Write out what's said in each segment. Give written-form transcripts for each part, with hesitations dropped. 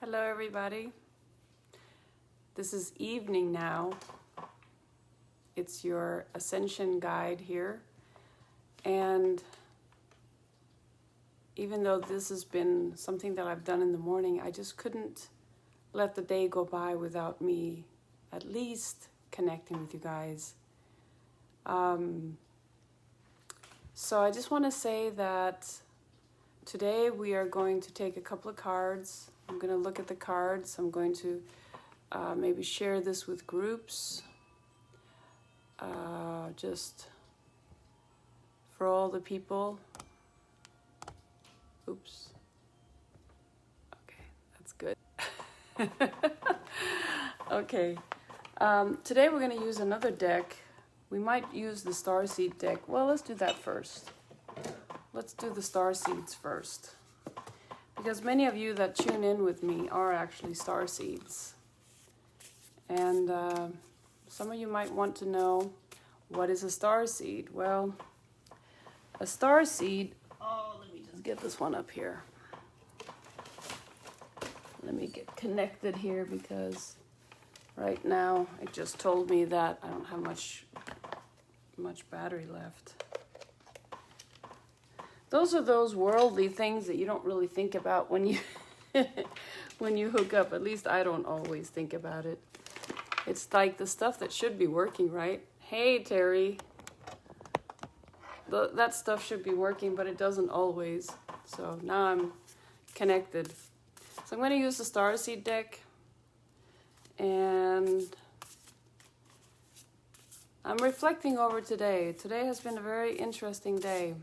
Hello everybody. This is evening now. It's your ascension guide here. And even though this has been something that I've done in the morning, I just couldn't let the day go by without me at least connecting with you guys. So I just want to say that today we are going to take a couple of cards. I'm going to look at the cards. I'm going to maybe share this with groups. Just for all the people. Oops. Okay, that's good. Okay. Today we're going to use another deck. We might use the Starseed deck. Well, let's do that first. Let's do the Starseeds first. Because many of you that tune in with me are actually Starseeds. And some of you might want to know, what is a starseed? Well, a starseed, let me just get this one up here. Let me get connected here because right now it just told me that I don't have much battery left. Those are those worldly things that you don't really think about when you when you hook up. At least I don't always think about it. It's like the stuff that should be working, right? Hey, Terry. That stuff should be working, but it doesn't always. So now I'm connected. So I'm going to use the Starseed deck. And I'm reflecting over today. Today has been a very interesting day.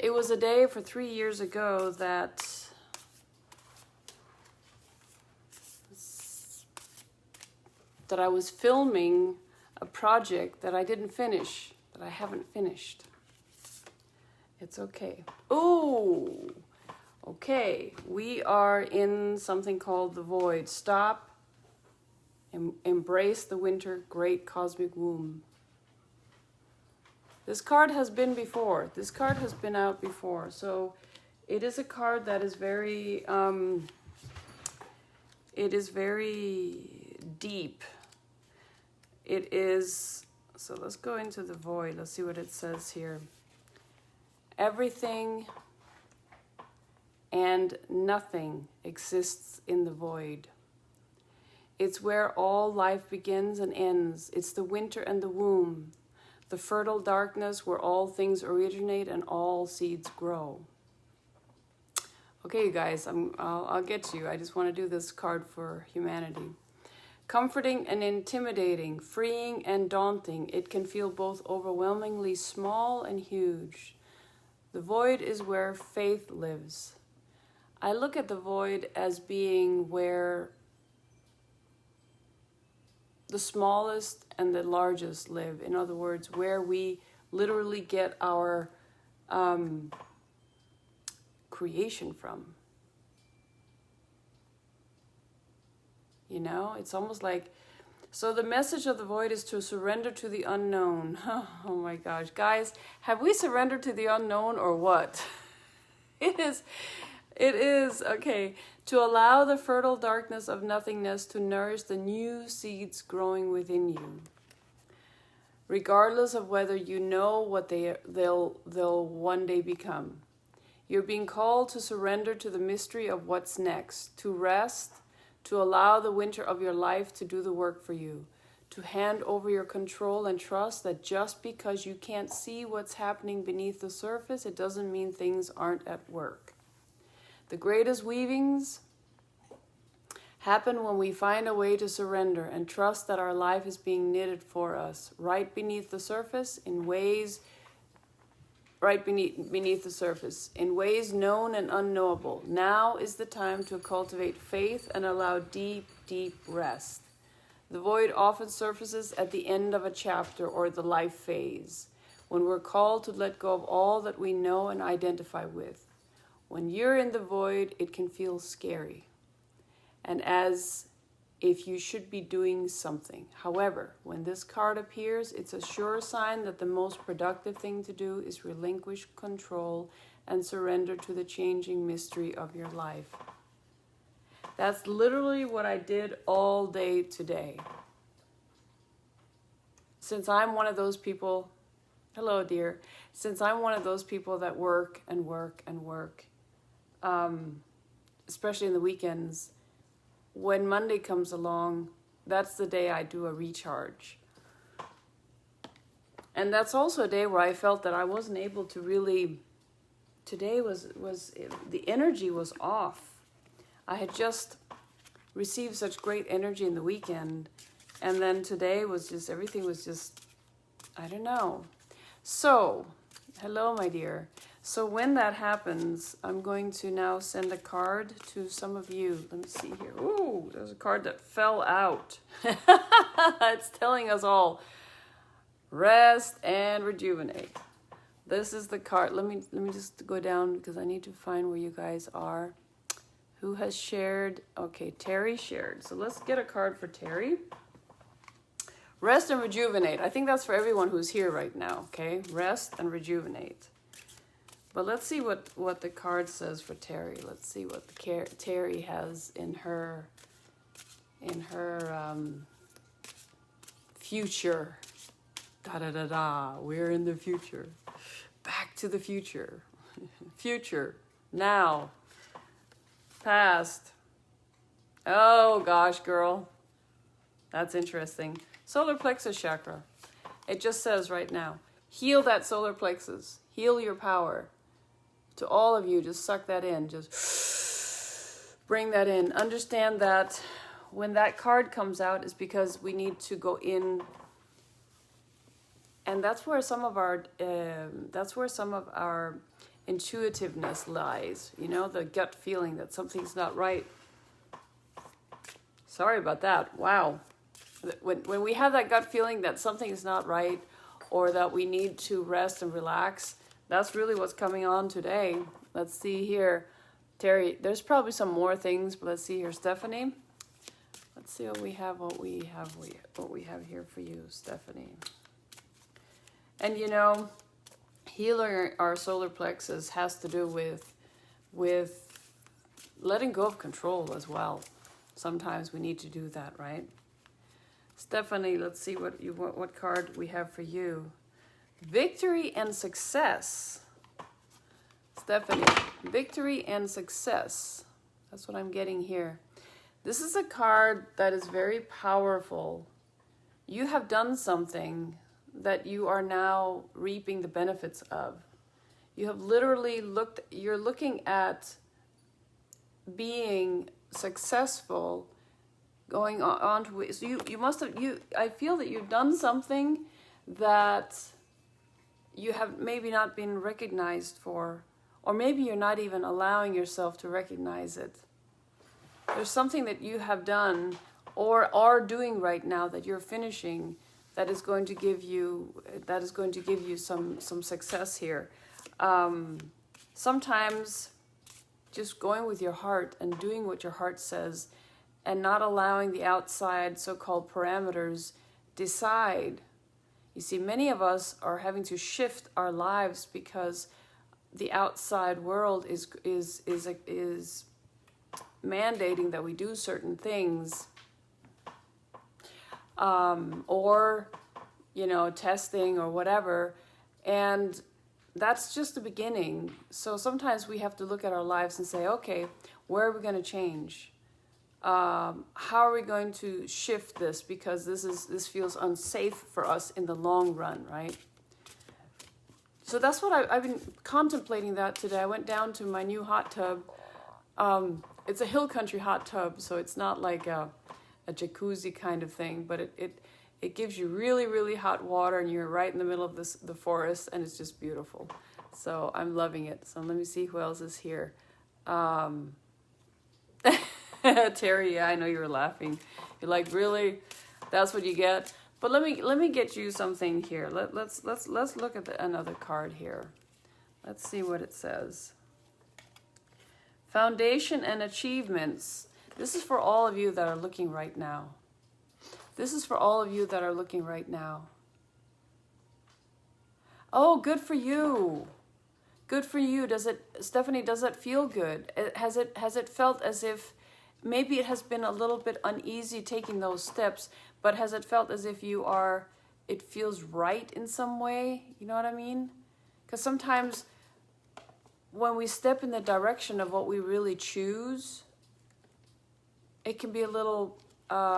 It was a day for 3 years ago that I was filming a project that I didn't finish, that I haven't finished. It's okay. Ooh, okay. We are in something called the void. Stop. Embrace the winter great cosmic womb. This card has been before. This card has been out before. So it is a card that is very, it is very deep. It is, so let's go into the void. Let's see what it says here. Everything and nothing exists in the void. It's where all life begins and ends. It's the winter and the womb. The fertile darkness where all things originate and all seeds grow. Okay, you guys, I'll get to you. I just want to do this card for humanity. Comforting and intimidating, freeing and daunting, it can feel both overwhelmingly small and huge. The void is where faith lives. I look at the void as being where the smallest and the largest live. In other words, where we literally get our creation from. You know, it's almost like, so the message of the void is to surrender to the unknown. Oh my gosh, guys, have we surrendered to the unknown or what? It is, okay, to allow the fertile darkness of nothingness to nourish the new seeds growing within you. Regardless of whether you know what they'll one day become. You're being called to surrender to the mystery of what's next, to rest, to allow the winter of your life to do the work for you, to hand over your control and trust that just because you can't see what's happening beneath the surface, it doesn't mean things aren't at work. The greatest weavings happen when we find a way to surrender and trust that our life is being knitted for us, right beneath the surface, in ways beneath the surface, in ways known and unknowable. Now is the time to cultivate faith and allow deep, deep rest. The void often surfaces at the end of a chapter or the life phase, when we're called to let go of all that we know and identify with. When you're in the void, it can feel scary, and as if you should be doing something. However, when this card appears, it's a sure sign that the most productive thing to do is relinquish control and surrender to the changing mystery of your life. That's literally what I did all day today. Since I'm one of those people, hello dear, since I'm one of those people that work and work and work, especially in the weekends, when Monday comes along, that's the day I do a recharge. And that's also a day where I felt that I wasn't able to really, today was the energy was off. I had just received such great energy in the weekend, and then today was just, everything was just, I don't know. So, hello my dear. So when that happens, I'm going to now send a card to some of you. Let me see here. Ooh, there's a card that fell out. It's telling us all, rest and rejuvenate. This is the card. Let me just go down because I need to find where you guys are. Who has shared? Okay, Terry shared. So let's get a card for Terry. Rest and rejuvenate. I think that's for everyone who's here right now, okay? Rest and rejuvenate. But let's see what the card says for Terry. Let's see what Terry has in her future. Da-da-da-da. We're in the future. Back to the future. Future. Now. Past. Oh gosh, girl. That's interesting. Solar plexus chakra. It just says right now, heal that solar plexus. Heal your power. To all of you, just suck that in. Just bring that in. Understand that when that card comes out is because we need to go in. And that's where some of our intuitiveness lies. You know, the gut feeling that something's not right. Sorry about that. Wow. When we have that gut feeling that something is not right, or that we need to rest and relax, that's really what's coming on today. Let's see here. Terry, there's probably some more things, but let's see here. Stephanie, let's see what we have here for you, Stephanie. And you know, healing our solar plexus has to do with letting go of control as well. Sometimes we need to do that, right? Stephanie, let's see what card we have for you. Victory and success. Stephanie, victory and success. That's what I'm getting here. This is a card that is very powerful. You have done something that you are now reaping the benefits of. You have literally you're looking at being successful, going on to, so I feel that you've done something that you have maybe not been recognized for, or maybe you're not even allowing yourself to recognize it. There's something that you have done or are doing right now that you're finishing that is going to give you some success here. Sometimes just going with your heart and doing what your heart says and not allowing the outside so-called parameters decide. You see, many of us are having to shift our lives because the outside world is mandating that we do certain things, or testing or whatever, and that's just the beginning. So sometimes we have to look at our lives and say, okay, where are we going to change? How are we going to shift this? Because this feels unsafe for us in the long run, right? So that's what I've been contemplating that today. I went down to my new hot tub. It's a hill country hot tub, so it's not like a jacuzzi kind of thing, but it gives you really, really hot water, and you're right in the middle of the forest, and it's just beautiful. So I'm loving it. So let me see who else is here. Terry, yeah, I know you were laughing. You're like, really? That's what you get? But let me get you something here. Let's look at another card here. Let's see what it says. Foundation and achievements. This is for all of you that are looking right now. This is for all of you that are looking right now. Oh, good for you. Good for you. Stephanie, does it feel good? Has it felt as if maybe it has been a little bit uneasy taking those steps, but has it felt as if it feels right in some way? You know what I mean? Because sometimes when we step in the direction of what we really choose, it can be a little, I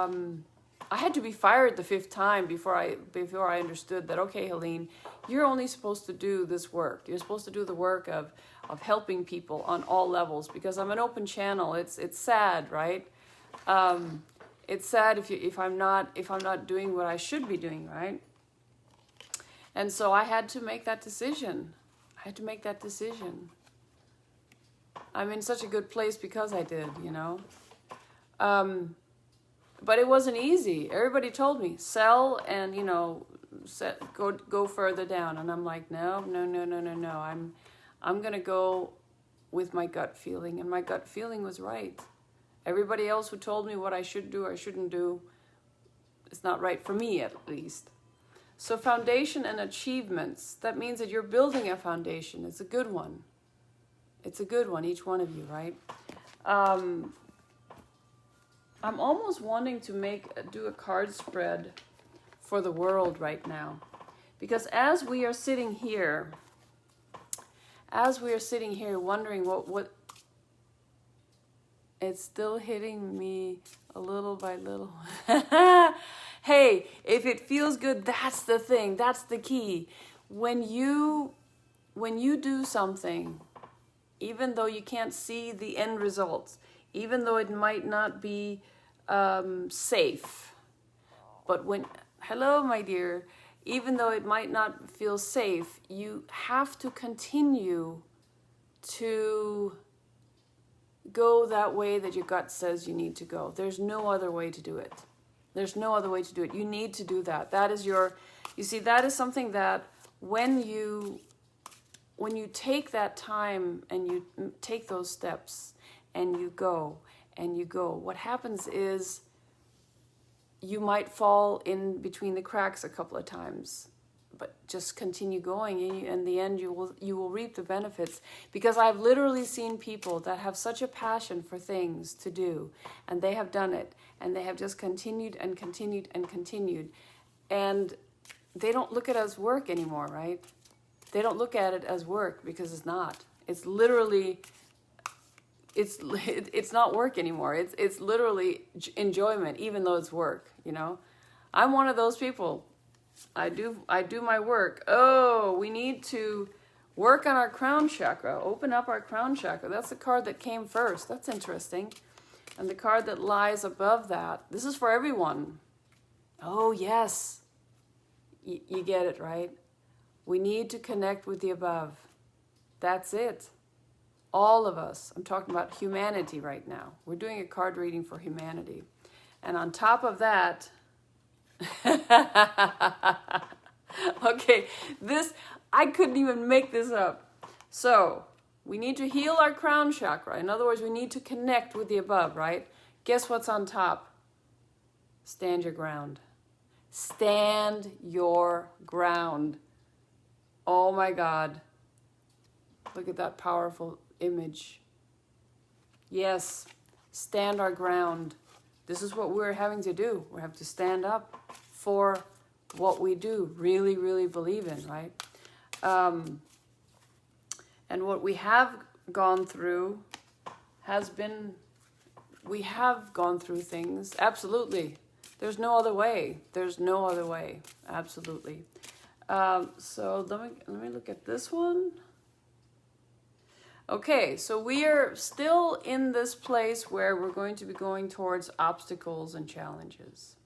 had to be fired the 5th time before I understood that, okay, Helene, you're only supposed to do this work. You're supposed to do the work of helping people on all levels, because I'm an open channel. It's sad, right? It's sad if I'm not doing what I should be doing, right? And so I had to make that decision. I'm in such a good place because I did, you know. But it wasn't easy. Everybody told me, sell and, you know, go further down. And I'm like, no. I'm going to go with my gut feeling. And my gut feeling was right. Everybody else who told me what I should do or shouldn't do, it's not right for me, at least. So foundation and achievements, that means that you're building a foundation. It's a good one. Each one of you, right? I'm almost wanting to do a card spread for the world right now. Because as we are sitting here wondering what it's still hitting me a little by little. Hey, if it feels good, that's the thing. That's the key. When you do something, even though you can't see the end results, even though it might not be safe, but hello, my dear, even though it might not feel safe, you have to continue to go that way that your gut says you need to go. There's no other way to do it. You need to do that. That is that is something that when you take that time and you take those steps and you go, what happens is you might fall in between the cracks a couple of times, but just continue going, and in the end you will reap the benefits. Because I've literally seen people that have such a passion for things to do, and they have done it, and they have just continued and continued and continued, and they don't look at it as work anymore, right? They don't look at it as work, because it's not. It's literally, it's not work anymore. It's literally enjoyment, even though it's work, you know? I'm one of those people. I do my work. Oh, we need to work on our crown chakra, open up our crown chakra. That's the card that came first. That's interesting. And the card that lies above that, this is for everyone. Oh, yes. You get it, right? We need to connect with the above. That's it. All of us. I'm talking about humanity right now. We're doing a card reading for humanity. And on top of that, okay, I couldn't even make this up. So, we need to heal our crown chakra. In other words, we need to connect with the above, right? Guess what's on top? Stand your ground. Stand your ground. Oh my God. Look at that powerful image. Yes, stand our ground. This is what we're having to do. We have to stand up for what we do, really, really believe in, right? And what we have gone through we have gone through things, absolutely. There's no other way. Absolutely. So let me look at this one. Okay, so we are still in this place where we're going to be going towards obstacles and challenges.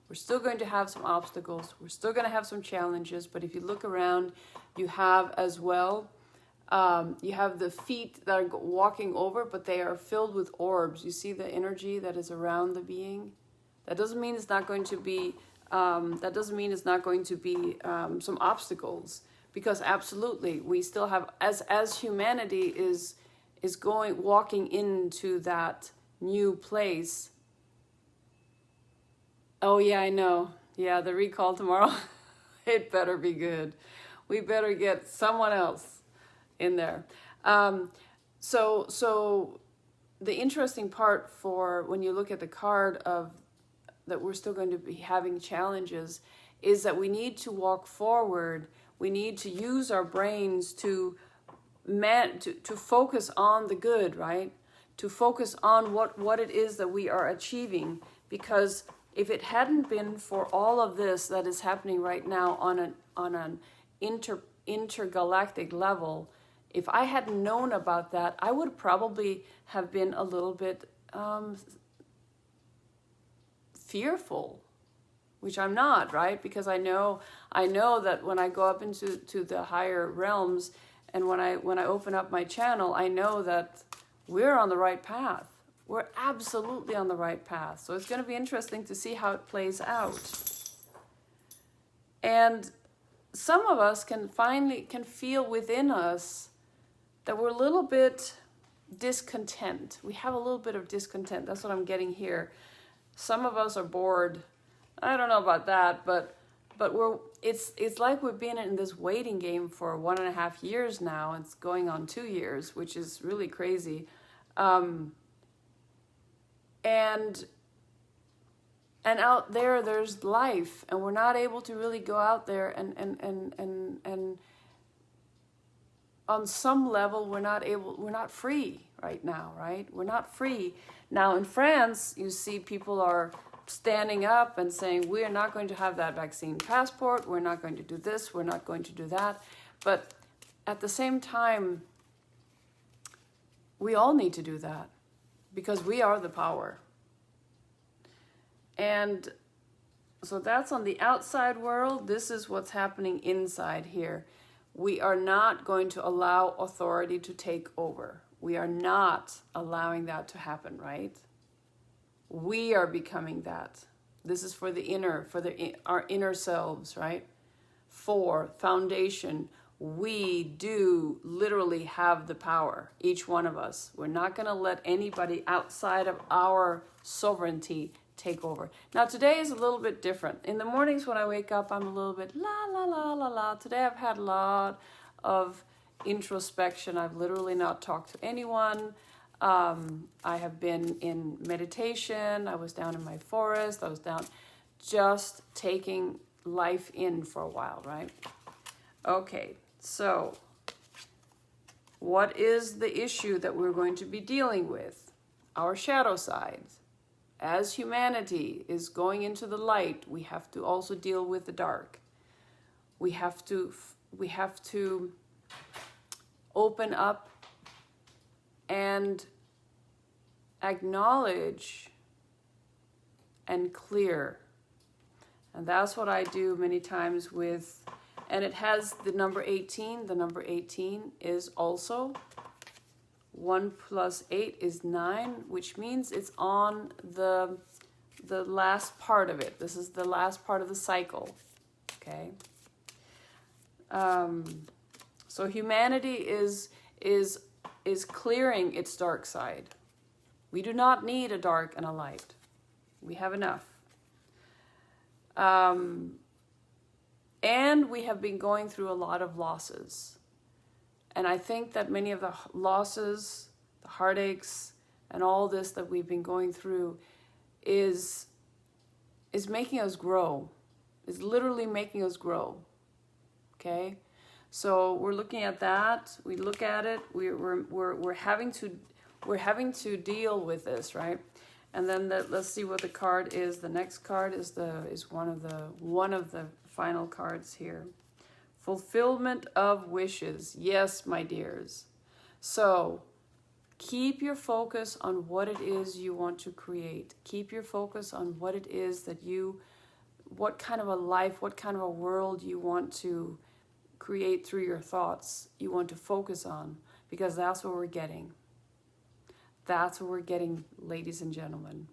We're still going to have some obstacles. We're still going to have some challenges. But if you look around, you have as well, you have the feet that are walking over, but they are filled with orbs. You see the energy that is around the being? That doesn't mean it's not going to be, some obstacles. Because absolutely, we still have, as humanity is walking into that new place. Oh yeah, I know. Yeah, the recall tomorrow. It better be good. We better get someone else. in there. So the interesting part for when you look at the card of that we're still going to be having challenges is that we need to walk forward. We need to use our brains to focus on the good, right? To focus on what it is that we are achieving. Because if it hadn't been for all of this that is happening right now on an intergalactic level, if I hadn't known about that, I would probably have been a little bit fearful, which I'm not, right? Because I know that when I go up into the higher realms, and when I open up my channel, I know that we're on the right path. We're absolutely on the right path. So it's going to be interesting to see how it plays out. And some of us can feel within us that we're a little bit discontent. We have a little bit of discontent. That's what I'm getting here. Some of us are bored. I don't know about that, but it's like we've been in this waiting game for 1.5 years now. It's going on 2 years, which is really crazy. And out there's life, and we're not able to really go out there and on some level we're not free right now, right? We're not free. Now in France, you see people are standing up and saying, we're not going to have that vaccine passport, we're not going to do this, we're not going to do that. But at the same time, we all need to do that because we are the power. And so that's on the outside world. This is what's happening inside here. We are not going to allow authority to take over. We are not allowing that to happen, right? We are becoming that. This is for the inner, our inner selves, right? For foundation, we do literally have the power, each one of us. We're not going to let anybody outside of our sovereignty take over. Now today is a little bit different. In the mornings when I wake up, I'm a little bit la la la la la. Today I've had a lot of introspection. I've literally not talked to anyone. I have been in meditation. I was down in my forest. I was down just taking life in for a while, right? Okay, so what is the issue that we're going to be dealing with? Our shadow sides. As humanity is going into the light, we have to also deal with the dark. We have to open up and acknowledge and clear. And that's what I do many times with, and it has the number 18. The number 18 is also 1 + 8 is 9, which means it's on the last part of it. This is the last part of the cycle, okay? So humanity is clearing its dark side. We do not need a dark and a light. We have enough. And we have been going through a lot of losses. And I think that many of the losses, the heartaches, and all this that we've been going through is making us grow. Is literally making us grow. Okay? So we're looking at that. We look at it. We're having to deal with this, right? And then let's see what the card is. The next card is one of the final cards here. Fulfillment of wishes. Yes, my dears. So keep your focus on what it is you want to create. Keep your focus on what it is that what kind of a life, what kind of a world you want to create through your thoughts, you want to focus on, because that's what we're getting. That's what we're getting, ladies and gentlemen.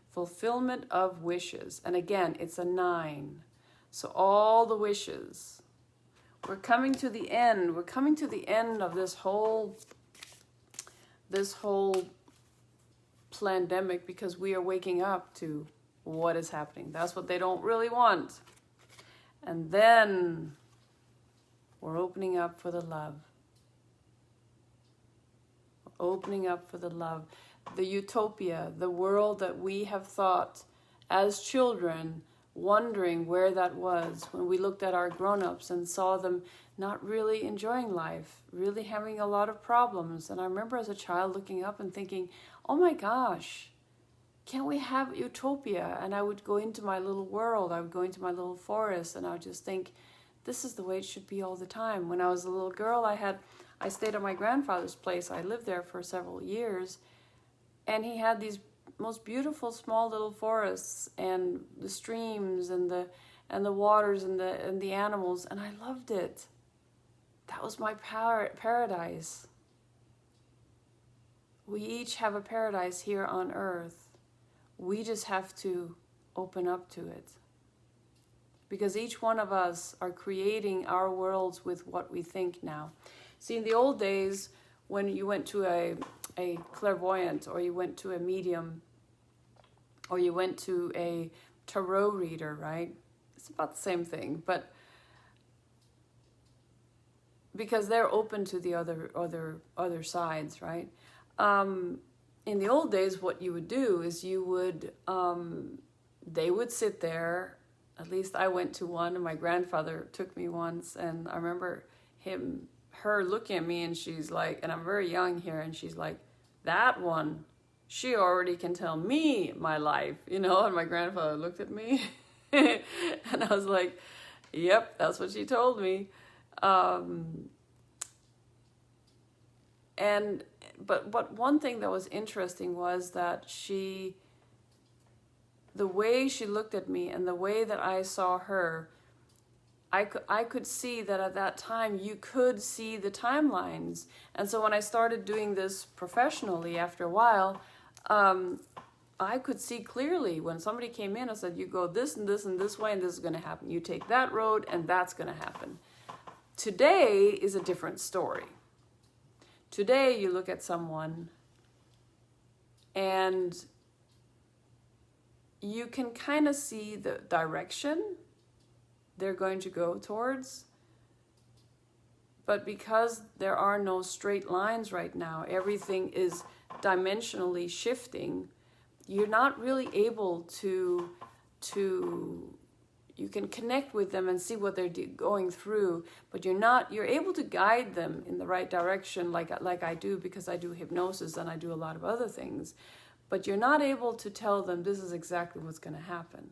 Fulfillment of wishes. And again, it's a 9. So all the wishes. We're coming to the end. We're coming to the end of this whole pandemic because we are waking up to what is happening. That's what they don't really want. And then we're opening up for the love. opening up for the love, the utopia, the world that we have thought as children, wondering where that was when we looked at our grown-ups and saw them not really enjoying life, really having a lot of problems. And I remember as a child looking up and thinking, oh my gosh, can't we have utopia? And I would go into my little world, I would go into my little forest, and I would just think, this is the way it should be all the time. When I was a little girl, I stayed at my grandfather's place. I lived there for several years, and he had these most beautiful small little forests and the streams and the waters and the animals, and I loved it. That was my paradise. We each have a paradise here on earth. We just have to open up to it. Because each one of us are creating our worlds with what we think now. See, in the old days, when you went to a clairvoyant, or you went to a medium, or you went to a tarot reader, right? It's about the same thing, but because they're open to the other sides, right? In the old days, what you would do is they would sit there. At least I went to one, and my grandfather took me once, and I remember her looking at me, and she's like, and I'm very young here, and she's like, that one, she already can tell me my life, and my grandfather looked at me, and I was like, yep, that's what she told me. But one thing that was interesting was that the way she looked at me and the way that I saw her, I could see that at that time you could see the timelines. And so when I started doing this professionally after a while, I could see clearly when somebody came in and said, you go this and this and this way and this is going to happen. You take that road and that's going to happen. Today is a different story. Today you look at someone and you can kind of see the direction they're going to go towards. But because there are no straight lines right now, everything is dimensionally shifting, you're not really able to you can connect with them and see what they're going through, but you're able to guide them in the right direction like I do, because I do hypnosis and I do a lot of other things. But you're not able to tell them this is exactly what's going to happen.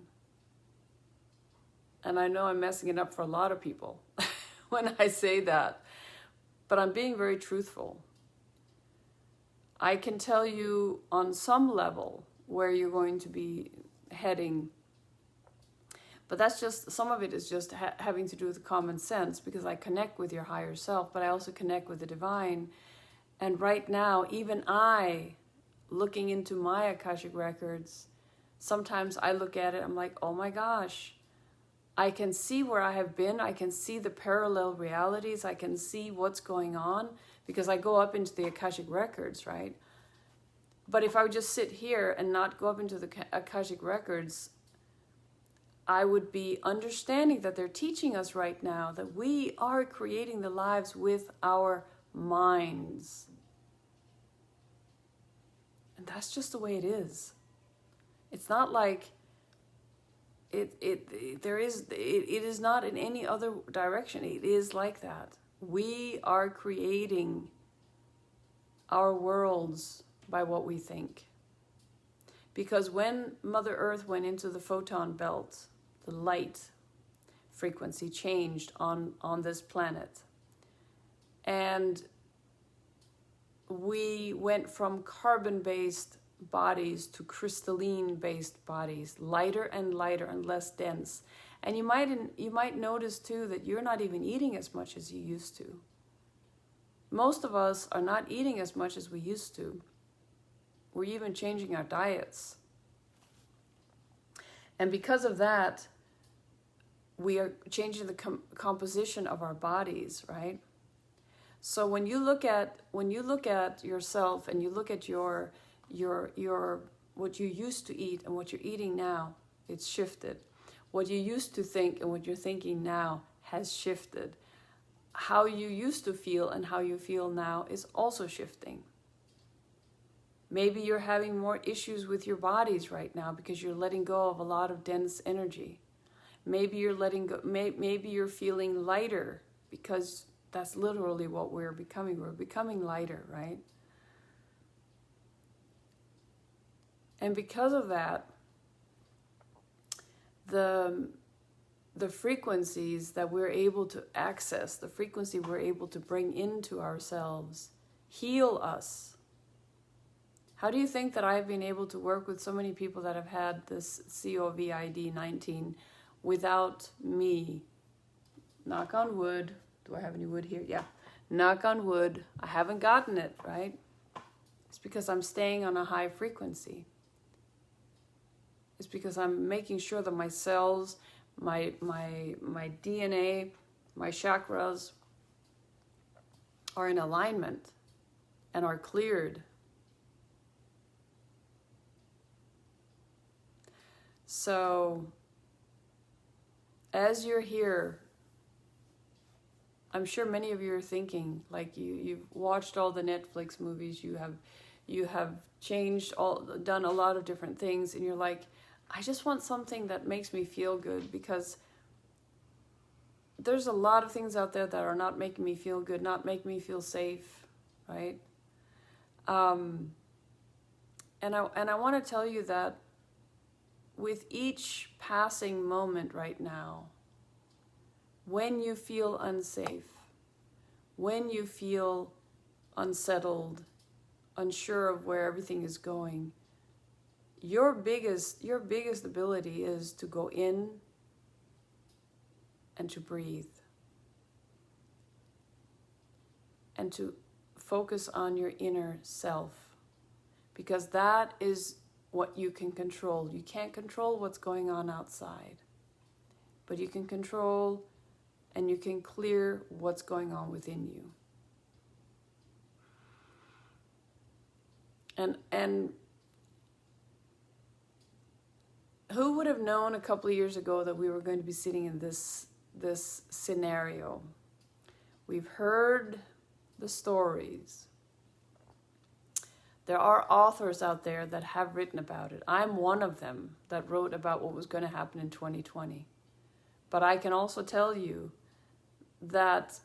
And I know I'm messing it up for a lot of people when I say that, but I'm being very truthful. I can tell you on some level where you're going to be heading, but that's just, some of it is just having to do with common sense, because I connect with your higher self, but I also connect with the divine. And right now, even I, looking into my Akashic records, sometimes I look at it, I'm like, oh my gosh, I can see where I have been, I can see the parallel realities, I can see what's going on, because I go up into the Akashic records, right? But if I would just sit here and not go up into the Akashic records, I would be understanding that they're teaching us right now that we are creating the lives with our minds. And that's just the way it is. It's not like it is not in any other direction. It is like that. We are creating our worlds by what we think. Because when Mother Earth went into the photon belt, the light frequency changed on this planet. And we went from carbon-based bodies to crystalline-based bodies, lighter and lighter and less dense. And you might notice too that you're not even eating as much as you used to. Most of us are not eating as much as we used to. We're even changing our diets. And because of that, we are changing the composition of our bodies, right? So when you look at yourself and you look at your what you used to eat and what you're eating now, it's shifted. What you used to think and what you're thinking now has shifted. How you used to feel and how you feel now is also shifting. Maybe you're having more issues with your bodies right now because you're letting go of a lot of dense energy. Maybe you're letting go, maybe you're feeling lighter, because that's literally what we're becoming. We're becoming lighter, right? And because of that, the frequencies that we're able to access, the frequency we're able to bring into ourselves, heal us. How do you think that I've been able to work with so many people that have had this COVID-19 without me? Knock on wood. Do I have any wood here? Yeah. Knock on wood. I haven't gotten it, right? It's because I'm staying on a high frequency. It's because I'm making sure that my cells, my DNA, my chakras are in alignment and are cleared. So, as you're here, I'm sure many of you are thinking, like you've watched all the Netflix movies, you have changed done a lot of different things, and you're like, I just want something that makes me feel good, because there's a lot of things out there that are not making me feel good, not making me feel safe, right? And I want to tell you that with each passing moment right now, when you feel unsafe, when you feel unsettled, unsure of where everything is going, your biggest ability is to go in and to breathe and to focus on your inner self, because that is what you can control. You can't control what's going on outside, but you can control and you can clear what's going on within you. And who would have known a couple of years ago that we were going to be sitting in this scenario? We've heard the stories. There are authors out there that have written about it. I'm one of them that wrote about what was going to happen in 2020. But I can also tell you that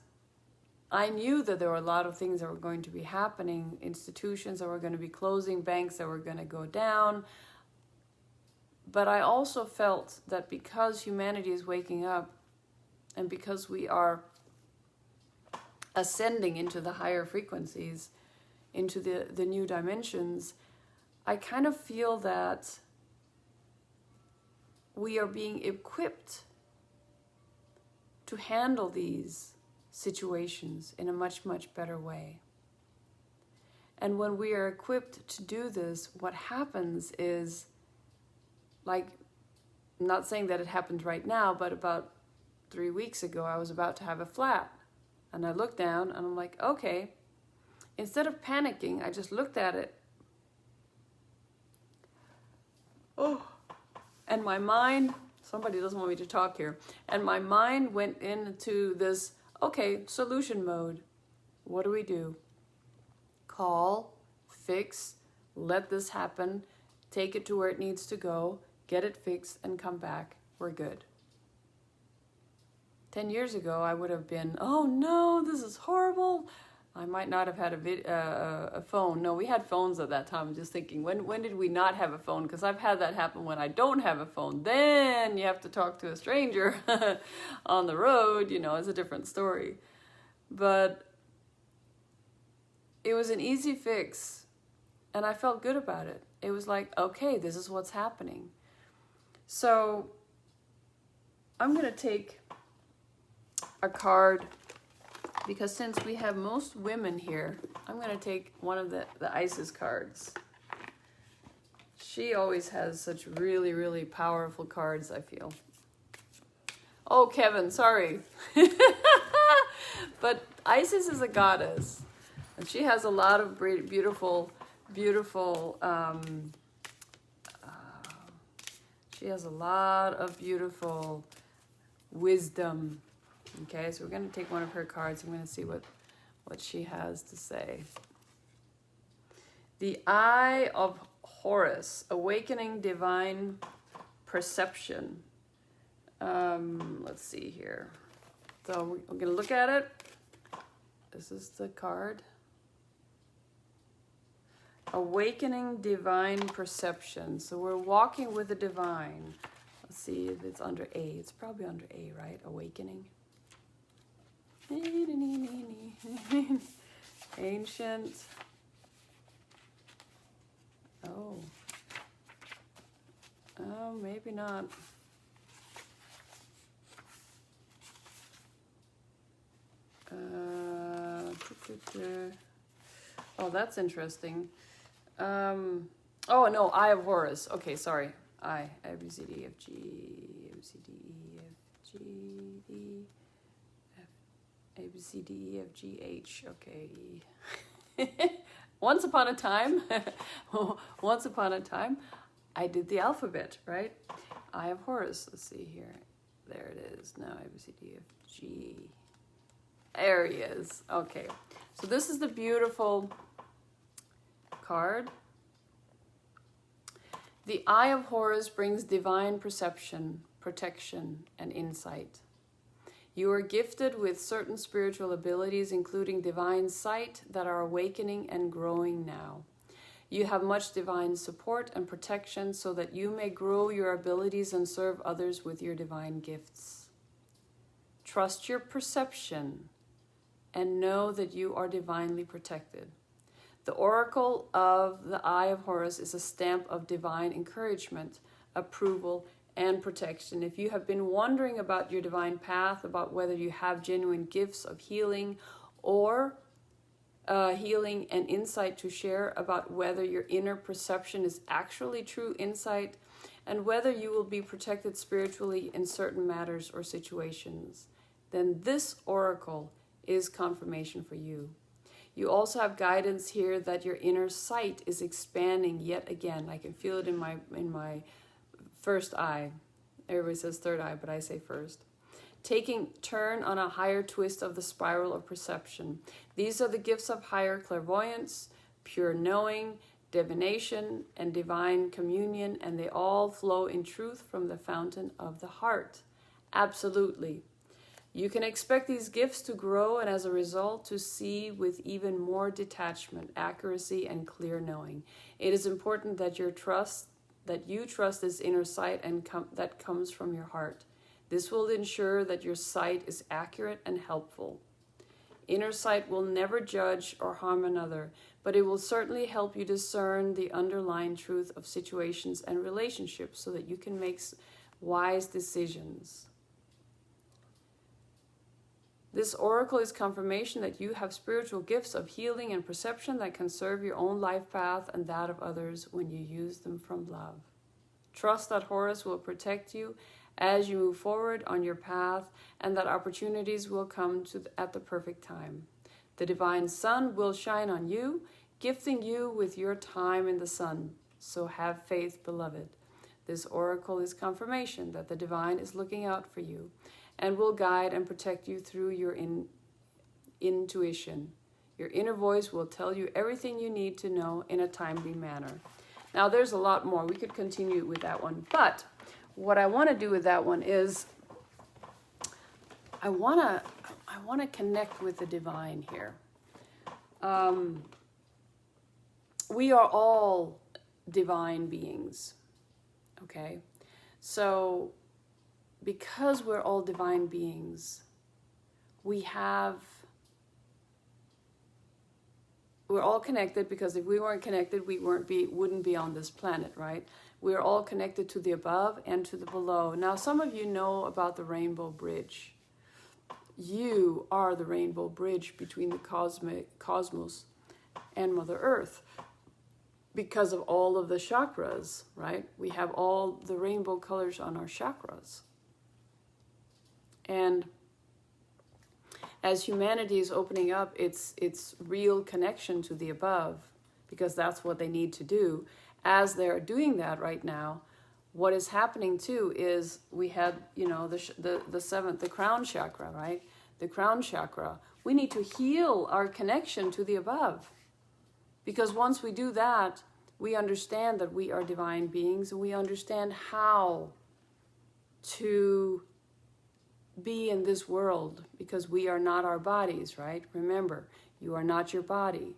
I knew that there were a lot of things that were going to be happening, institutions that were going to be closing, banks that were going to go down. But I also felt that because humanity is waking up and because we are ascending into the higher frequencies, into the new dimensions, I kind of feel that we are being equipped to handle these situations in a much, much better way. And when we are equipped to do this, what happens is, like, I'm not saying that it happened right now, but about 3 weeks ago, I was about to have a flat. And I looked down and I'm like, okay. Instead of panicking, I just looked at it. Oh. And my mind, somebody doesn't want me to talk here. And my mind went into this, okay, solution mode. What do we do? Call, fix, let this happen, take it to where it needs to go, get it fixed, and come back. We're good. 10 years ago, I would have been, oh no, this is horrible. I might not have had a phone. No, we had phones at that time. I'm just thinking, when did we not have a phone? Because I've had that happen when I don't have a phone. Then you have to talk to a stranger on the road. You know, it's a different story. But it was an easy fix, and I felt good about it. It was like, okay, this is what's happening. So I'm going to take a card, because since we have most women here, I'm going to take one of the Isis cards. She always has such really, really powerful cards, I feel. Oh, Kevin, sorry. But Isis is a goddess, and she has a lot of beautiful, she has a lot of beautiful wisdom. Okay, so we're going to take one of her cards. I'm going to see what she has to say. The Eye of Horus, awakening divine perception. Let's see here. So we're going to look at it. This is the card. Awakening divine perception. So we're walking with the divine. Let's see if it's under A. It's probably under A, right? Awakening. Ancient. Oh. Oh, maybe not. Oh, that's interesting. Oh, no, Eye of Horus. Okay, sorry. I, A, B, C, D, F, G, A, B, C, D, E, F, G, D, F, A, B, C, D, E, F, G, H. Okay. Once upon a time, I did the alphabet, right? Eye of Horus. Let's see here. There it is. Now A, B, C, D, F, G. There he is. Okay. So this is the beautiful card. The Eye of Horus brings divine perception, protection, and insight. You are gifted with certain spiritual abilities, including divine sight, that are awakening and growing now. You have much divine support and protection so that you may grow your abilities and serve others with your divine gifts. Trust your perception and know that you are divinely protected. The Oracle of the Eye of Horus is a stamp of divine encouragement, approval, and protection. If you have been wondering about your divine path, about whether you have genuine gifts of healing or healing and insight to share, about whether your inner perception is actually true insight, and whether you will be protected spiritually in certain matters or situations, then this oracle is confirmation for you. You also have guidance here that your inner sight is expanding yet again. I can feel it in my first eye. Everybody says third eye, but I say first. Taking turn on a higher twist of the spiral of perception. These are the gifts of higher clairvoyance, pure knowing, divination, and divine communion, and they all flow in truth from the fountain of the heart. Absolutely. You can expect these gifts to grow and as a result to see with even more detachment, accuracy, and clear knowing. It is important that you trust this inner sight and that comes from your heart. This will ensure that your sight is accurate and helpful. Inner sight will never judge or harm another, but it will certainly help you discern the underlying truth of situations and relationships so that you can make wise decisions. This oracle is confirmation that you have spiritual gifts of healing and perception that can serve your own life path and that of others when you use them from love. Trust that Horus will protect you as you move forward on your path and that opportunities will come at the perfect time. The divine sun will shine on you, gifting you with your time in the sun. So have faith, beloved. This oracle is confirmation that the divine is looking out for you and will guide and protect you through your intuition. Your inner voice will tell you everything you need to know in a timely manner. Now, there's a lot more. We could continue with that one. But what I want to do with that one is I want to connect with the divine here. We are all divine beings, okay? So because we're all divine beings, we're all connected, because if we weren't connected, we wouldn't be on this planet, right? We're all connected to the above and to the below. Now, some of you know about the Rainbow Bridge. You are the Rainbow Bridge between the cosmos and Mother Earth because of all of the chakras, right? We have all the rainbow colors on our chakras. And as humanity is opening up its real connection to the above, because that's what they need to do, as they're doing that right now, what is happening too is we had, the seventh, the crown chakra, right? The crown chakra. We need to heal our connection to the above. Because once we do that, we understand that we are divine beings, and we understand how to be in this world, because we are not our bodies, right? Remember, you are not your body.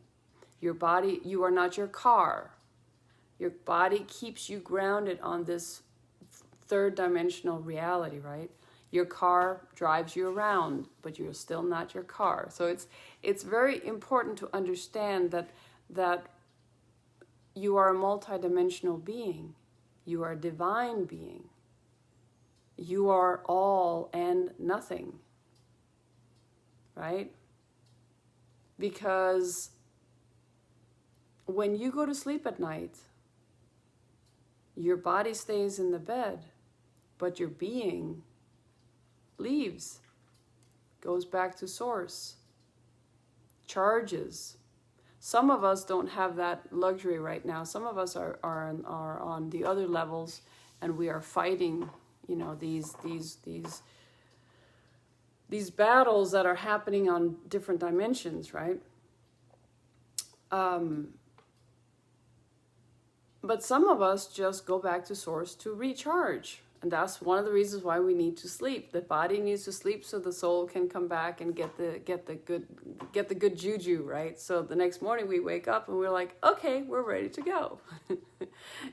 Your body, you are not your car. Your body keeps you grounded on this third dimensional reality, right? Your car drives you around, but you're still not your car. So it's very important to understand that you are a multidimensional being. You are a divine being. You are all and nothing, right? Because when you go to sleep at night, your body stays in the bed, but your being leaves, goes back to source, charges. Some of us don't have that luxury right now. Some of us are on the other levels, and we are fighting, you know, these battles that are happening on different dimensions, right? But some of us just go back to source to recharge. And that's one of the reasons why we need to sleep. The body needs to sleep so the soul can come back and get the good juju, right? So the next morning we wake up and we're like, okay, we're ready to go.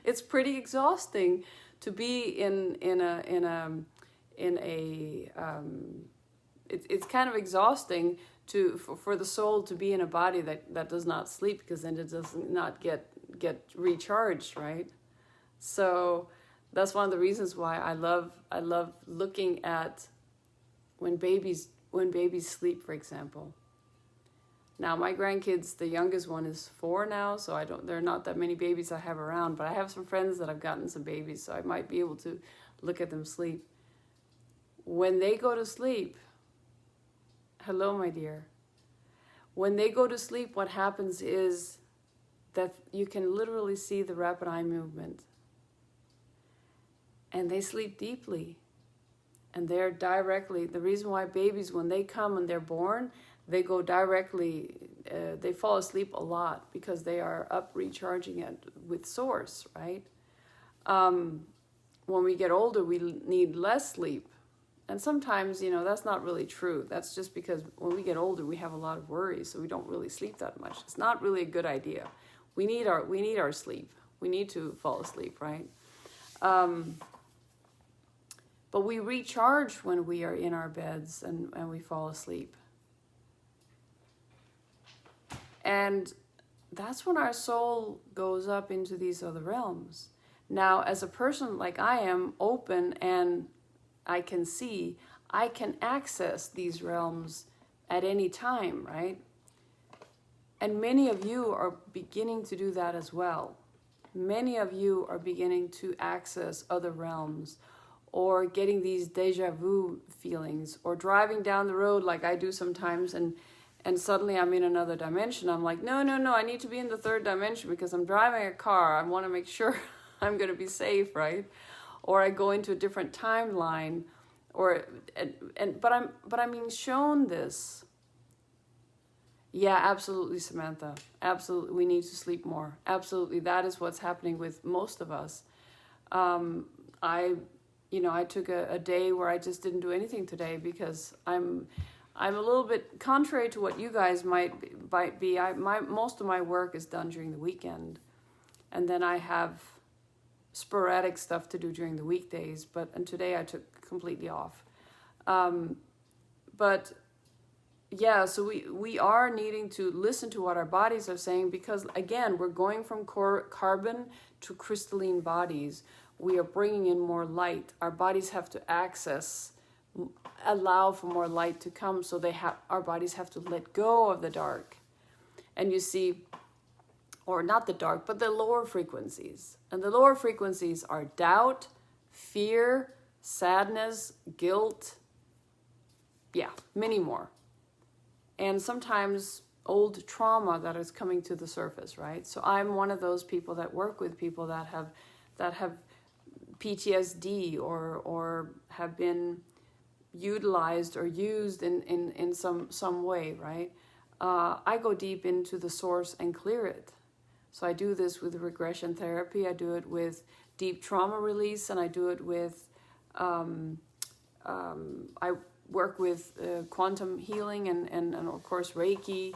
It's pretty exhausting to be it's kind of exhausting for the soul to be in a body that does not sleep, because then it does not get recharged, right? So that's one of the reasons why I love looking at when babies sleep, for example. Now my grandkids, the youngest one is 4 now, so there are not that many babies I have around, but I have some friends that have gotten some babies, so I might be able to look at them sleep. When they go to sleep, hello, my dear. When they go to sleep, what happens is that you can literally see the rapid eye movement. And they sleep deeply. And they're directly, the reason why babies, when they come and they're born, they go directly, they fall asleep a lot because they are up recharging it with source, right? When we get older, we need less sleep. And sometimes, you know, that's not really true. That's just because when we get older, we have a lot of worries, so we don't really sleep that much. It's not really a good idea. We need our sleep. We need to fall asleep, right? But we recharge when we are in our beds and we fall asleep. And that's when our soul goes up into these other realms. Now, as a person like I am, open and I can see, I can access these realms at any time, right? And many of you are beginning to do that as well. Many of you are beginning to access other realms, or getting these deja vu feelings, or driving down the road like I do sometimes, and suddenly I'm in another dimension. I'm like, no, I need to be in the third dimension because I'm driving a car. I want to make sure I'm going to be safe, right? Or I go into a different timeline, but I'm being shown this. Yeah, absolutely, Samantha. Absolutely, we need to sleep more. Absolutely, that is what's happening with most of us. I took a day where I just didn't do anything today because I'm a little bit contrary to what you guys might be. Most of my work is done during the weekend, and then I have sporadic stuff to do during the weekdays. And today I took completely off. But yeah, so we are needing to listen to what our bodies are saying, because again, we're going from carbon to crystalline bodies. We are bringing in more light. Our bodies have to allow for more light to come, so our bodies have to let go of the dark. And you see, or not the dark, but the lower frequencies. And the lower frequencies are doubt, fear, sadness, guilt, many more. And sometimes old trauma that is coming to the surface, right? So I'm one of those people that work with people that have PTSD or have been utilized or used in some way, right? I go deep into the source and clear it. So I do this with regression therapy, I do it with deep trauma release, and I do it with, I work with quantum healing and of course Reiki.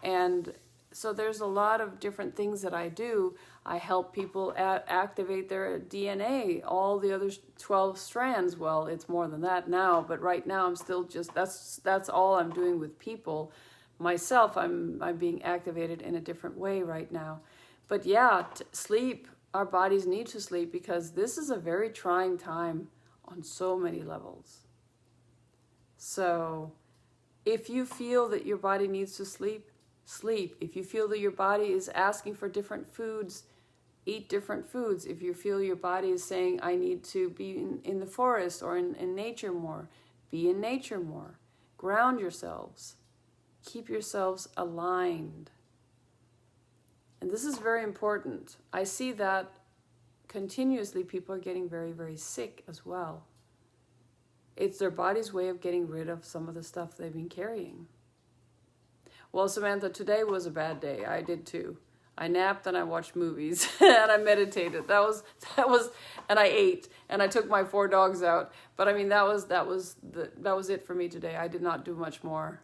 And so there's a lot of different things that I do. I help people activate their DNA, all the other 12 strands. Well, it's more than that now, but right now I'm still just, that's all I'm doing with people. Myself, I'm being activated in a different way right now. But yeah, sleep, our bodies need to sleep because this is a very trying time on so many levels. So if you feel that your body needs to sleep, sleep. If you feel that your body is asking for different foods, eat different foods. If you feel your body is saying, I need to be in the forest or in nature more, be in nature more. Ground yourselves. Keep yourselves aligned. And this is very important. I see that continuously people are getting very, very sick as well. It's their body's way of getting rid of some of the stuff they've been carrying. Well, Samantha, today was a bad day. I did too. I napped and I watched movies and I meditated. That was, and I ate and I took my 4 dogs out. But I mean, that was it for me today. I did not do much more.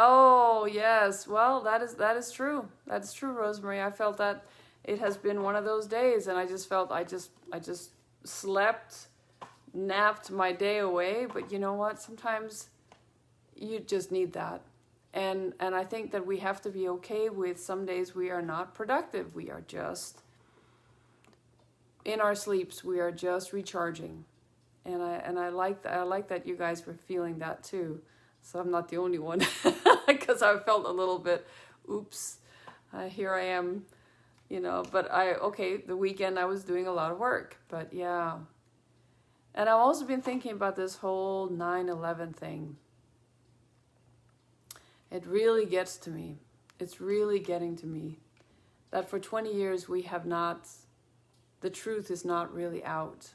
Oh yes, well that is true. That's true, Rosemary. I felt that it has been one of those days, and I just felt I just slept, napped my day away. But you know what? Sometimes you just need that. And I think that we have to be okay with some days we are not productive. We are just in our sleeps. We are just recharging. And I like that you guys were feeling that too. So I'm not the only one, because I felt a little bit, oops, here I am, but the weekend I was doing a lot of work, but yeah. And I've also been thinking about this whole 9/11 thing. It really gets to me. It's really getting to me that for 20 years the truth is not really out.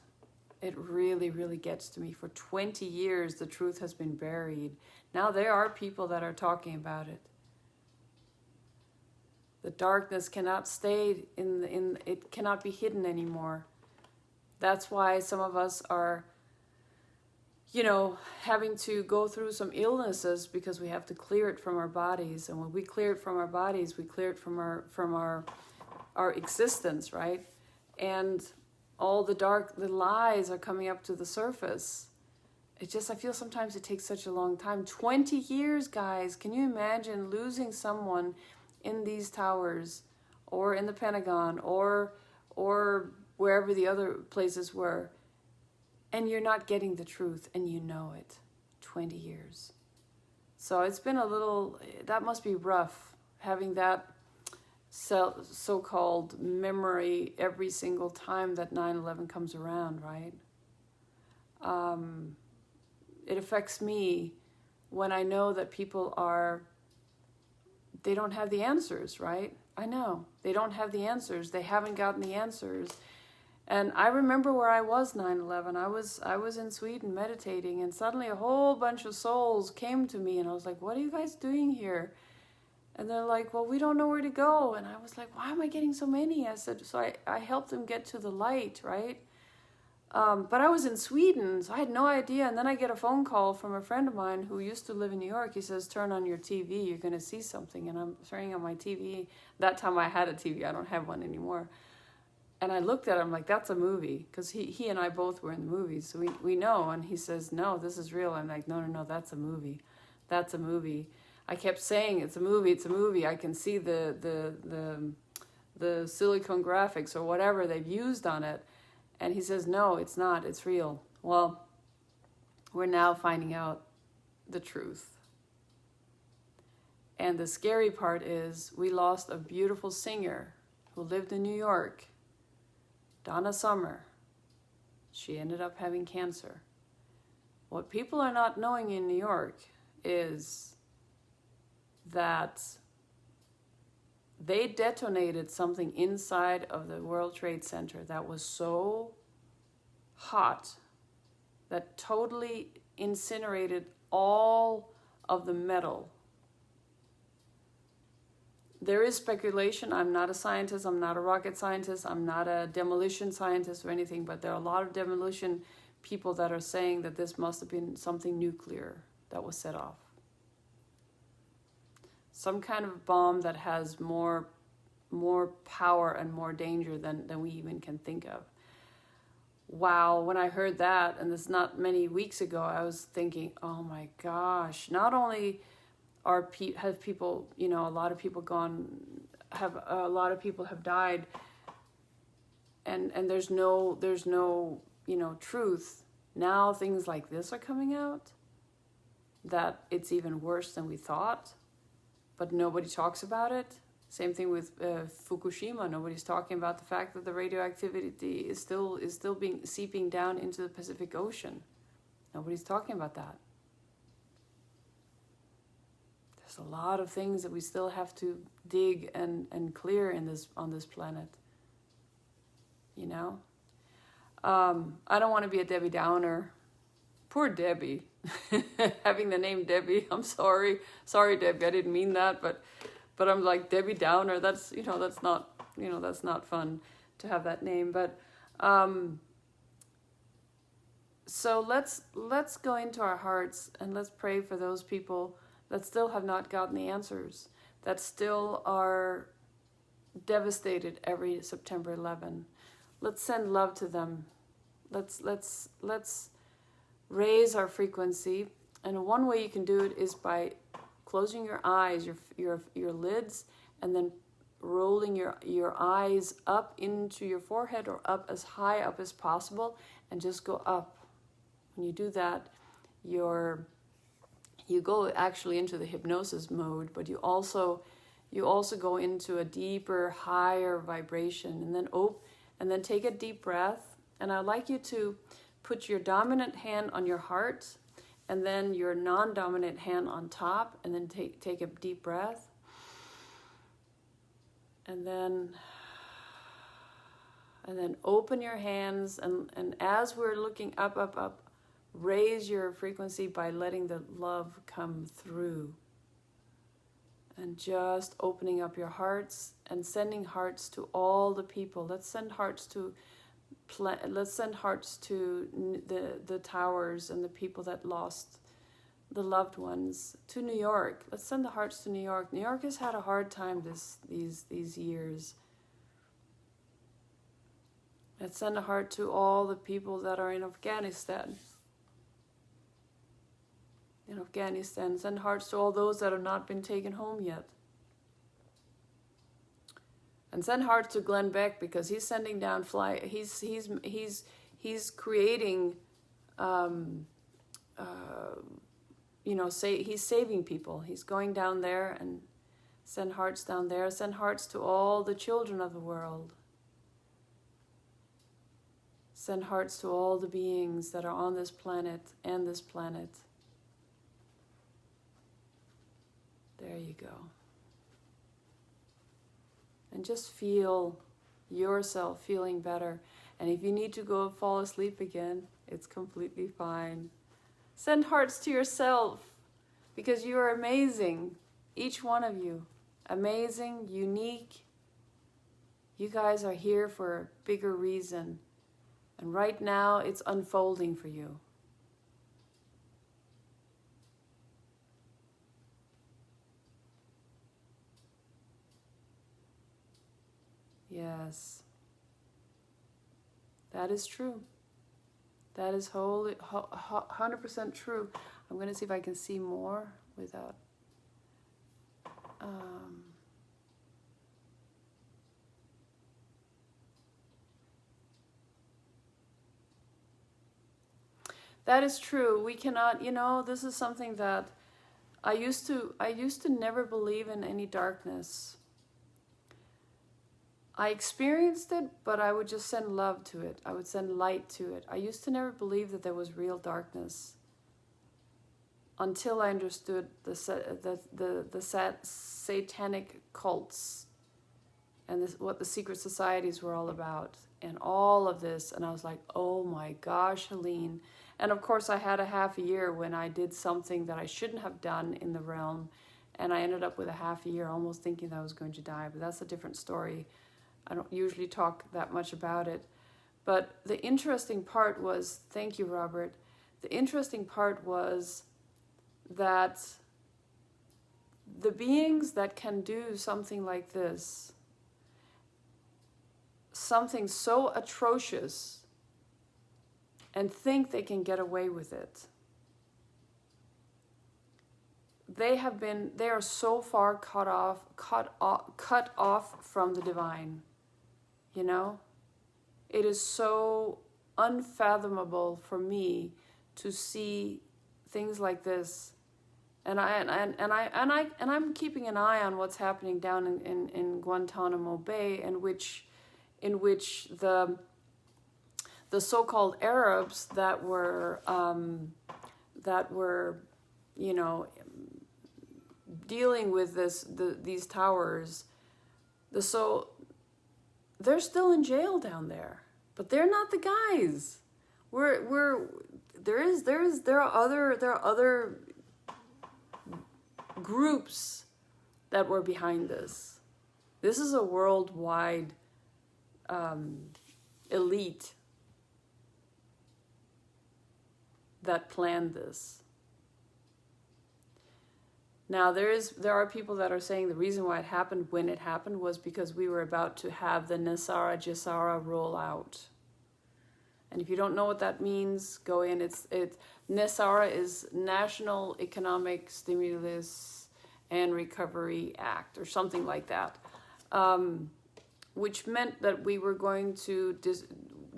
It really, really gets to me. For 20 years, the truth has been buried. Now there are people that are talking about it. The darkness cannot stay it cannot be hidden anymore. That's why some of us are, having to go through some illnesses because we have to clear it from our bodies. And when we clear it from our bodies, we clear it from our existence, right? And all the lies are coming up to the surface. I feel sometimes it takes such a long time. 20 years, guys. Can you imagine losing someone in these towers or in the Pentagon or wherever the other places were, and you're not getting the truth and you know it? 20 years. So it's been that must be rough, having that so-called memory every single time that 9/11 comes around, right? It affects me when I know that people they don't have the answers, right? I know they don't have the answers. They haven't gotten the answers. And I remember where I was 9/11. I was in Sweden meditating, and suddenly a whole bunch of souls came to me, and I was like, what are you guys doing here? And they're like, well, we don't know where to go. And I was like, why am I getting so many? I said, so I helped them get to the light, right? But I was in Sweden, so I had no idea. And then I get a phone call from a friend of mine who used to live in New York. He says, turn on your TV, you're going to see something. And I'm turning on my TV. That time I had a TV. I don't have one anymore. And I looked at him like, that's a movie. Because he and I both were in the movies, so we know. And he says, no, this is real. I'm like, no, that's a movie. That's a movie. I kept saying, it's a movie. I can see the silicone graphics or whatever they've used on it. And he says, no, it's not. It's real. Well, we're now finding out the truth. And the scary part is we lost a beautiful singer who lived in New York, Donna Summer. She ended up having cancer. What people are not knowing in New York is that they detonated something inside of the World Trade Center that was so hot that totally incinerated all of the metal there is speculation. I'm not a scientist. I'm not a rocket scientist. I'm not a demolition scientist or anything, but there are a lot of demolition people that are saying that this must have been something nuclear that was set off. Some kind of bomb that has more power and more danger than we even can think of. Wow, when I heard that, and this not many weeks ago, I was thinking, oh my gosh, not only have people, a lot of people have died, and there's no truth. Now things like this are coming out, that it's even worse than we thought, but nobody talks about it. Same thing with Fukushima. Nobody's talking about the fact that the radioactivity is still seeping down into the Pacific Ocean. Nobody's talking about that. There's a lot of things that we still have to dig and clear on this planet. I don't want to be a Debbie Downer. Poor Debbie. Having the name Debbie, I'm sorry. Sorry, Debbie, I didn't mean that, but I'm like Debbie Downer. That's not fun to have that name. But so let's go into our hearts and let's pray for those people that still have not gotten the answers, that still are devastated every September 11. Let's send love to them. Let's raise our frequency, and one way you can do it is by closing your eyes, your lids, and then rolling your eyes up into your forehead or up as high up as possible, and just go up. When you do that, you go actually into the hypnosis mode, but you also go into a deeper, higher vibration, and then take a deep breath. And I'd like you to put your dominant hand on your heart, and then your non-dominant hand on top, and then take a deep breath. And then open your hands, and as we're looking up, raise your frequency by letting the love come through. And just opening up your hearts and sending hearts to all the people. Let's send hearts to the towers and the people that lost the loved ones, to New York. Let's send the hearts to New York. New York has had a hard time these years. Let's send a heart to all the people that are in Afghanistan. Send hearts to all those that have not been taken home yet. And send hearts to Glenn Beck, because he's sending down he's creating he's saving people. He's going down there, and send hearts down there. Send hearts to all the children of the world. Send hearts to all the beings that are on this planet and this planet. There you go. And just feel yourself feeling better. And if you need to go fall asleep again, it's completely fine. Send hearts to yourself, because you are amazing. Each one of you. Amazing, unique. You guys are here for a bigger reason. And right now, it's unfolding for you. Yes, that is true. That is 100% true. I'm going to see if I can see more without... That is true. We cannot, this is something that I used to never believe in any darkness. I experienced it, but I would just send love to it. I would send light to it. I used to never believe that there was real darkness, until I understood the satanic cults and what the secret societies were all about, and all of this. And I was like, oh my gosh, Helene. And of course, I had a half a year when I did something that I shouldn't have done in the realm, and I ended up with a half a year, almost thinking that I was going to die, but that's a different story. I don't usually talk that much about it. But the interesting part was, thank you, Robert, the interesting part was that the beings that can do something like this, something so atrocious, and think they can get away with it, they are so far cut off from the divine, you know? It is so unfathomable for me to see things like this, and I'm keeping an eye on what's happening down in Guantanamo Bay, in which the so-called Arabs that were you know, dealing with these towers, they're still in jail down there, but they're not the guys. There are other groups that were behind this. This is a worldwide elite that planned this. Now there are people that are saying the reason why it happened when it happened was because we were about to have the NESARA GESARA roll out. And if you don't know what that means, go in. It's NESARA is National Economic Stimulus and Recovery Act or something like that, which meant that we were going to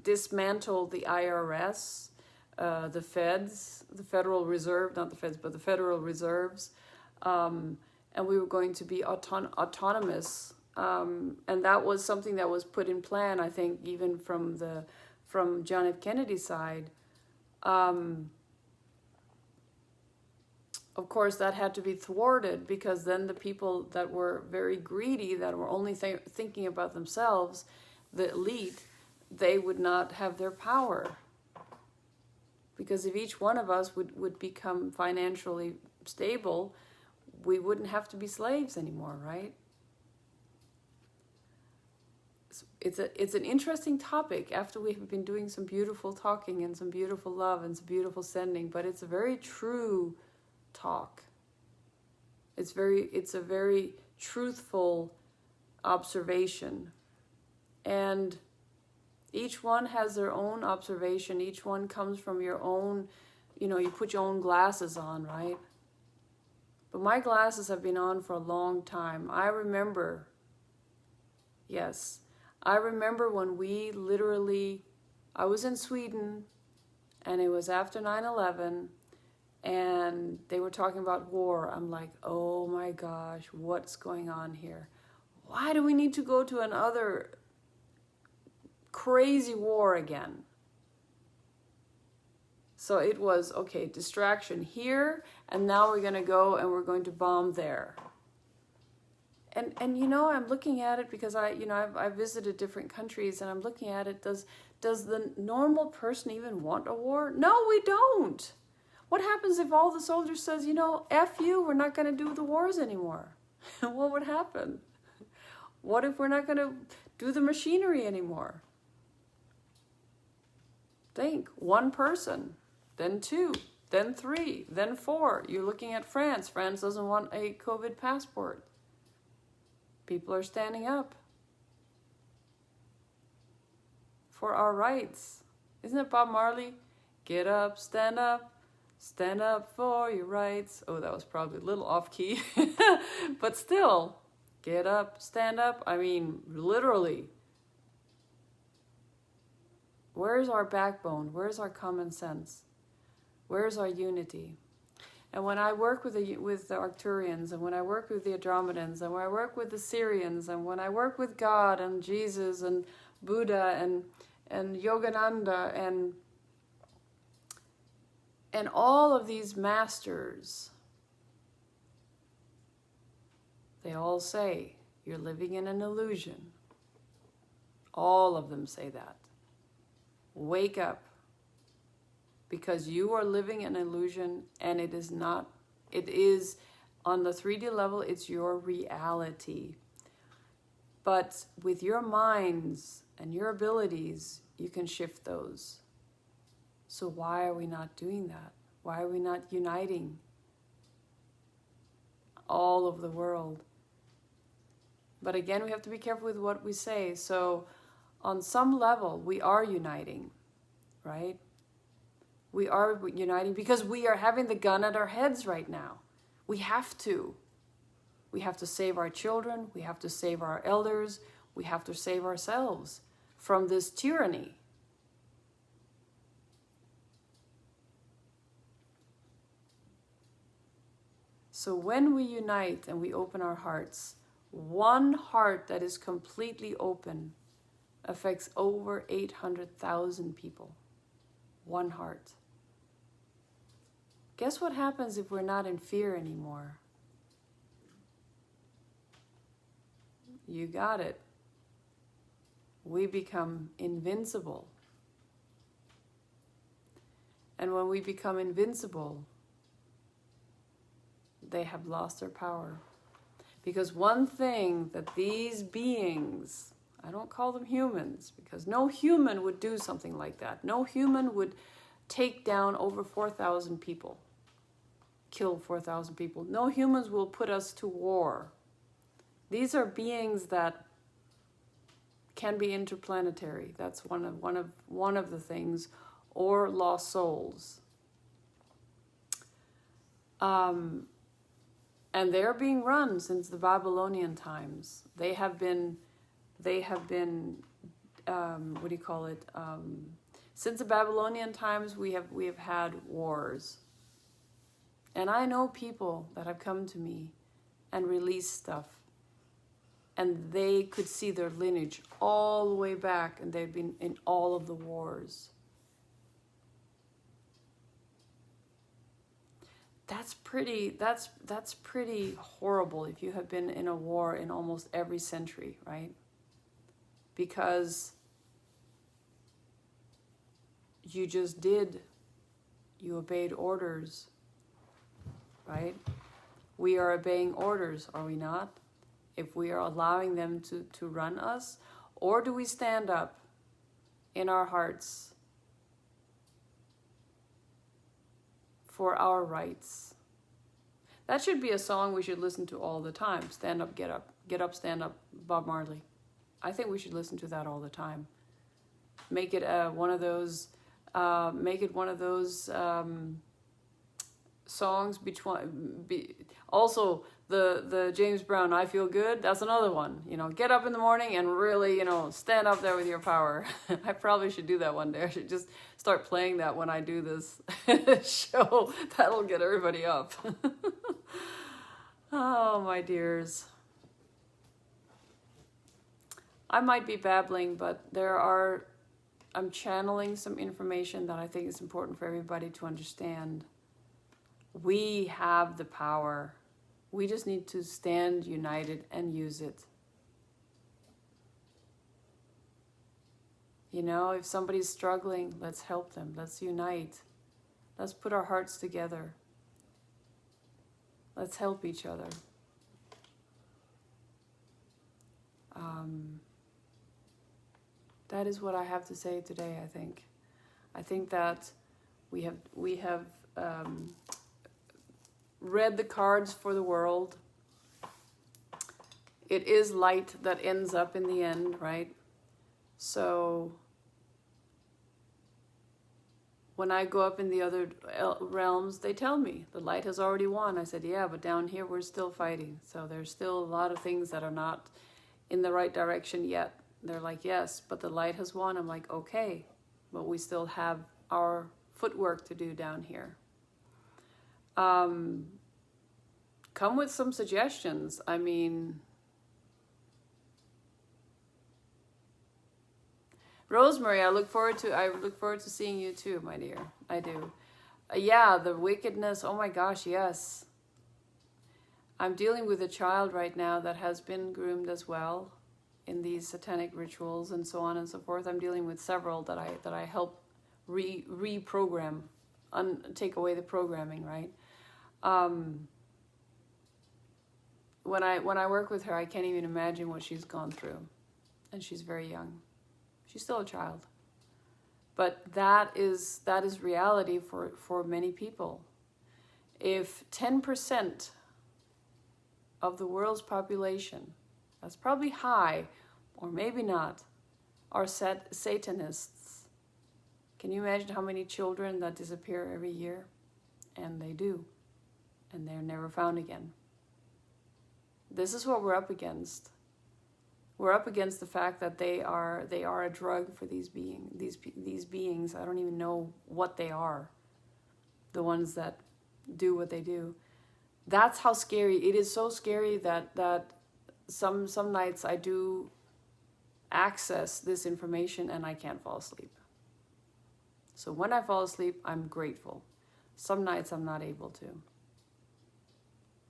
dismantle the IRS, the feds, the Federal Reserve, not the feds, but the Federal Reserves, and we were going to be autonomous. And that was something that was put in plan, I think, even from John F. Kennedy's side. Of course, that had to be thwarted, because then the people that were very greedy, that were only thinking about themselves, the elite, they would not have their power. Because if each one of us would become financially stable, we wouldn't have to be slaves anymore, right? It's an interesting topic after we have been doing some beautiful talking and some beautiful love and some beautiful sending, but it's a very true talk. It's a very truthful observation. And each one has their own observation. Each one comes from your own, you put your own glasses on, right? But my glasses have been on for a long time. I remember when I was in Sweden, and it was after 9/11, and they were talking about war. I'm like, oh my gosh, what's going on here? Why do we need to go to another crazy war again? So it was, okay, distraction here, and now we're going to go and we're going to bomb there. And I'm looking at it because I've visited different countries, and I'm looking at it, does the normal person even want a war? No, we don't. What happens if all the soldiers says, F you, we're not going to do the wars anymore? What would happen? What if we're not going to do the machinery anymore? Think, one person, then two, then three, then four. You're looking at France. France doesn't want a COVID passport. People are standing up for our rights. Isn't it Bob Marley? Get up, stand up for your rights. Oh, that was probably a little off key. But still, get up, stand up. I mean, literally. Where's our backbone? Where's our common sense? Where's our unity? And when I work with the Arcturians, and when I work with the Andromedans, and when I work with the Syrians, and when I work with God and Jesus and Buddha and Yogananda and all of these masters, they all say, you're living in an illusion. All of them say that. Wake up. Because you are living an illusion, and it is not. It is On the 3D level, it's your reality. But with your minds and your abilities, you can shift those. So why are we not doing that? Why are we not uniting all over the world? But again, we have to be careful with what we say. So on some level, we are uniting, right? We are uniting because we are having the gun at our heads right now. We have to. We have to save our children. We have to save our elders. We have to save ourselves from this tyranny. So when we unite and we open our hearts, one heart that is completely open affects over 800,000 people. One heart. Guess what happens if we're not in fear anymore? You got it. We become invincible. And when we become invincible, they have lost their power. Because one thing that these beings, I don't call them humans, because no human would do something like that. No human would take down over 4,000 people, kill 4,000 people. No humans will put us to war. These are beings that can be interplanetary. That's one of the things, or lost souls. And they're being run since the Babylonian times. They have been, what do you call it? Since the Babylonian times, we have had wars. And I know people that have come to me and released stuff. And they could see their lineage all the way back, and they've been in all of the wars. That's pretty horrible if you have been in a war in almost every century, right? Because you just did, you obeyed orders, right? We are obeying orders, are we not? If we are allowing them to run us, or do we stand up in our hearts for our rights? That should be a song we should listen to all the time. Stand up, get up. Get up, stand up, Bob Marley. I think we should listen to that all the time. Make it one of those songs also the James Brown, I Feel Good, that's another one. Get up in the morning and really, stand up there with your power. I probably should do that one day. I should just start playing that when I do this show. That'll get everybody up. Oh, my dears. I might be babbling, but I'm channeling some information that I think is important for everybody to understand. We have the power. We just need to stand united and use it. If somebody's struggling, let's help them. Let's unite. Let's put our hearts together. Let's help each other. That is what I have to say today, I think. I think that we have read the cards for the world. It is light that ends up in the end, right? So when I go up in the other realms, they tell me the light has already won. I said, yeah, but down here we're still fighting. So there's still a lot of things that are not in the right direction yet. They're like, yes, but the light has won. I'm like, okay, but we still have our footwork to do down here. Come with some suggestions. I mean, Rosemary, I look forward to seeing you too, my dear. I do. Yeah, the wickedness. Oh my gosh, yes. I'm dealing with a child right now that has been groomed as well in these satanic rituals and so on and so forth. I'm dealing with several that I help reprogram, take away the programming, right? when I work with her, I can't even imagine what she's gone through. And she's very young. She's still a child. But that is reality for many people. If 10% of the world's population, that's probably high, or maybe not, are Satanists, can you imagine how many children that disappear every year? And they do. And they're never found again. This is what we're up against. We're up against the fact that they are a drug for these beings. I don't even know what they are. The ones that do what they do. That's how scary. It is so scary that some nights I do access this information and I can't fall asleep. So when I fall asleep, I'm grateful. Some nights I'm not able to.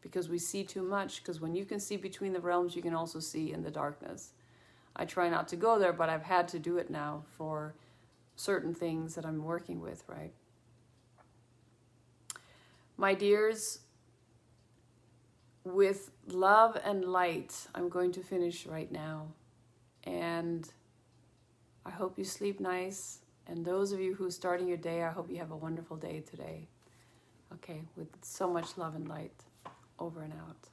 Because we see too much. Because when you can see between the realms, you can also see in the darkness. I try not to go there, but I've had to do it now for certain things that I'm working with, right? My dears, with love and light, I'm going to finish right now. And I hope you sleep nice. And those of you who are starting your day, I hope you have a wonderful day today. Okay, with so much love and light. Over and out.